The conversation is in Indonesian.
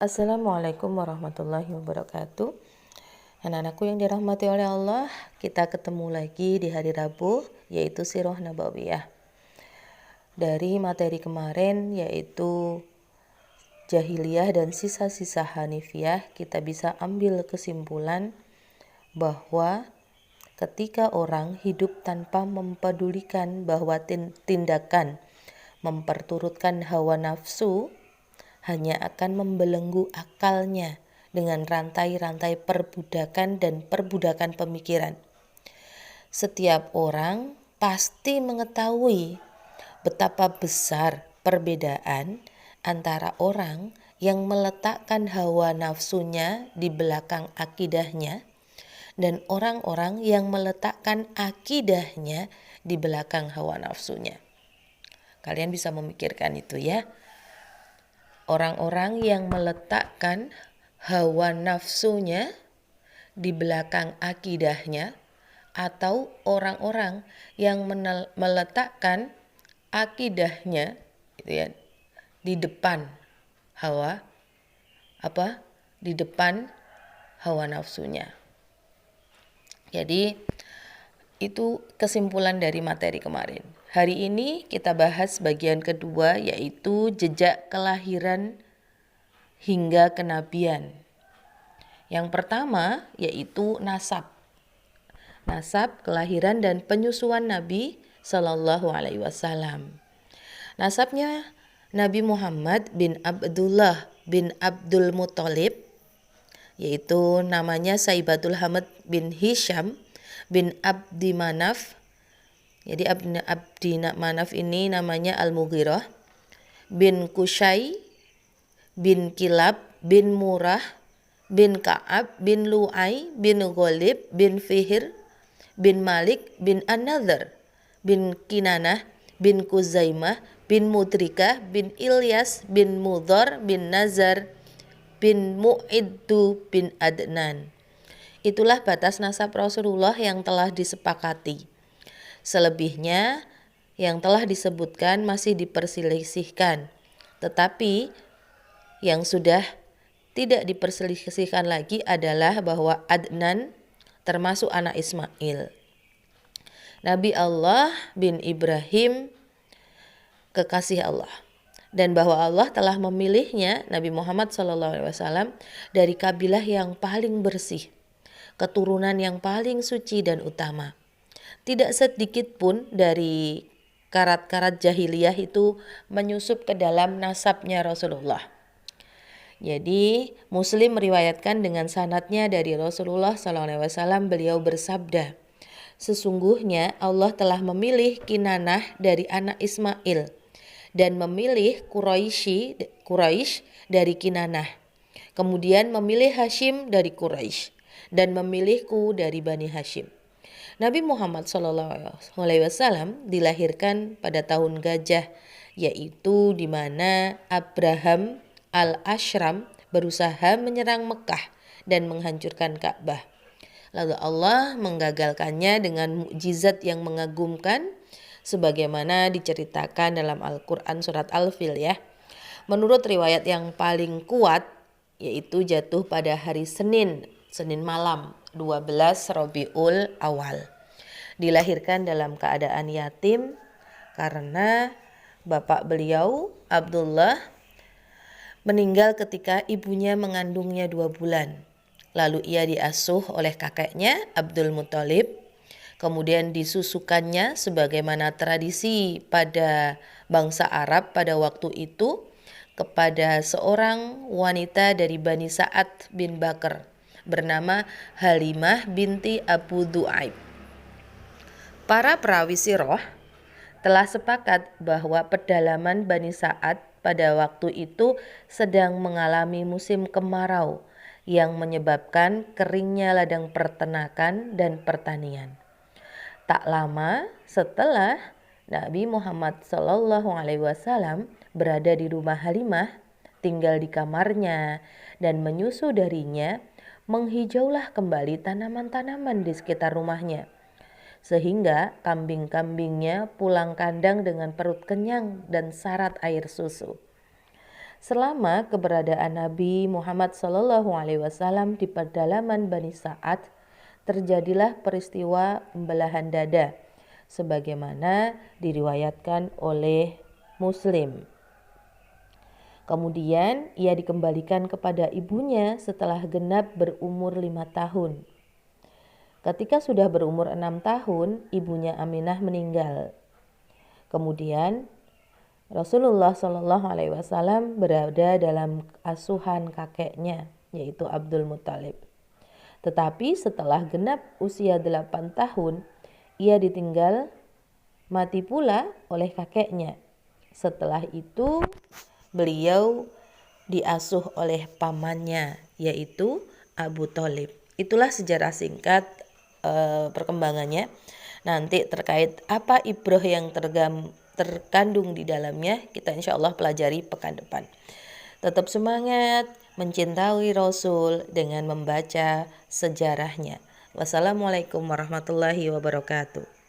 Assalamualaikum warahmatullahi wabarakatuh. Anak-anakku yang dirahmati oleh Allah, kita ketemu lagi di hari Rabu, yaitu Sirah Nabawiyah. Dari materi kemarin, yaitu Jahiliyah dan sisa-sisa Hanifiyah, kita bisa ambil kesimpulan bahwa ketika orang hidup tanpa mempedulikan bahwa tindakan memperturutkan hawa nafsu hanya akan membelenggu akalnya dengan rantai-rantai perbudakan dan perbudakan pemikiran. Setiap orang pasti mengetahui betapa besar perbedaan antara orang yang meletakkan hawa nafsunya di belakang akidahnya dan orang-orang yang meletakkan akidahnya di belakang hawa nafsunya. Kalian bisa memikirkan itu ya. Orang-orang yang meletakkan hawa nafsunya di belakang akidahnya atau orang-orang yang meletakkan akidahnya gitu ya, di depan hawa nafsunya. Jadi itu kesimpulan dari materi kemarin. Hari ini kita bahas bagian kedua, yaitu jejak kelahiran hingga kenabian. Yang pertama yaitu nasab. Nasab, kelahiran dan penyusuan Nabi Sallallahu Alaihi Wasallam. Nasabnya Nabi Muhammad bin Abdullah bin Abdul Muthalib, yaitu namanya Saibatul Hamad bin Hisham bin Abdi Manaf. Jadi Abdi Manaf ini namanya Al-Mughirah bin Qusay bin Kilab bin Murrah bin Ka'ab bin Lu'ay bin Ghalib bin Fihr bin Malik bin An-Nadhr bin Kinanah bin Kuzaimah bin Mudrikah bin Ilyas bin Mudhar bin Nazar bin Mu'iddu bin Adnan. Itulah batas nasab Rasulullah yang telah disepakati. Selebihnya yang telah disebutkan masih diperselisihkan. Tetapi yang sudah tidak diperselisihkan lagi adalah bahwa Adnan termasuk anak Ismail, Nabi Allah bin Ibrahim, kekasih Allah, dan bahwa Allah telah memilihnya Nabi Muhammad SAW dari kabilah yang paling bersih, keturunan yang paling suci dan utama. Tidak sedikit pun dari karat-karat jahiliyah itu menyusup ke dalam nasabnya Rasulullah. Jadi Muslim meriwayatkan dengan sanadnya dari Rasulullah SAW, beliau bersabda, sesungguhnya Allah telah memilih Kinanah dari anak Ismail dan memilih Quraisy dari Kinanah, kemudian memilih Hashim dari Quraisy dan memilihku dari Bani Hashim. Nabi Muhammad SAW dilahirkan pada tahun gajah, yaitu di mana Abraham al-Ashram berusaha menyerang Mekah dan menghancurkan Ka'bah. Lalu Allah menggagalkannya dengan mukjizat yang mengagumkan sebagaimana diceritakan dalam Al-Quran surat Al-Fil ya. Menurut riwayat yang paling kuat, yaitu jatuh pada hari Senin malam 12 Rabiul Awal. Dilahirkan dalam keadaan yatim karena bapak beliau Abdullah meninggal ketika ibunya mengandungnya 2 bulan. Lalu ia diasuh oleh kakeknya Abdul Muthalib, kemudian disusukannya sebagaimana tradisi pada bangsa Arab pada waktu itu kepada seorang wanita dari Bani Sa'ad bin Bakr bernama Halimah binti Abu Du'aib. Para perawi sirah telah sepakat bahwa pedalaman Bani Sa'ad pada waktu itu sedang mengalami musim kemarau yang menyebabkan keringnya ladang peternakan dan pertanian. Tak lama setelah Nabi Muhammad SAW berada di rumah Halimah, tinggal di kamarnya dan menyusu darinya, menghijaulah kembali tanaman-tanaman di sekitar rumahnya. Sehingga kambing-kambingnya pulang kandang dengan perut kenyang dan syarat air susu. Selama keberadaan Nabi Muhammad SAW di pedalaman Bani Sa'ad, terjadilah peristiwa pembelahan dada, sebagaimana diriwayatkan oleh Muslim. Kemudian ia dikembalikan kepada ibunya setelah genap berumur 5 tahun. Ketika sudah berumur 6 tahun, ibunya Aminah meninggal. Kemudian Rasulullah SAW berada dalam asuhan kakeknya, yaitu Abdul Muthalib. Tetapi setelah genap usia 8 tahun, ia ditinggal mati pula oleh kakeknya. Setelah itu beliau diasuh oleh pamannya, yaitu Abu Thalib. Itulah sejarah singkat perkembangannya. Nanti terkait apa ibrah yang terkandung di dalamnya, kita insya Allah pelajari pekan depan. Tetap semangat mencintai Rasul dengan membaca sejarahnya. Wassalamualaikum warahmatullahi wabarakatuh.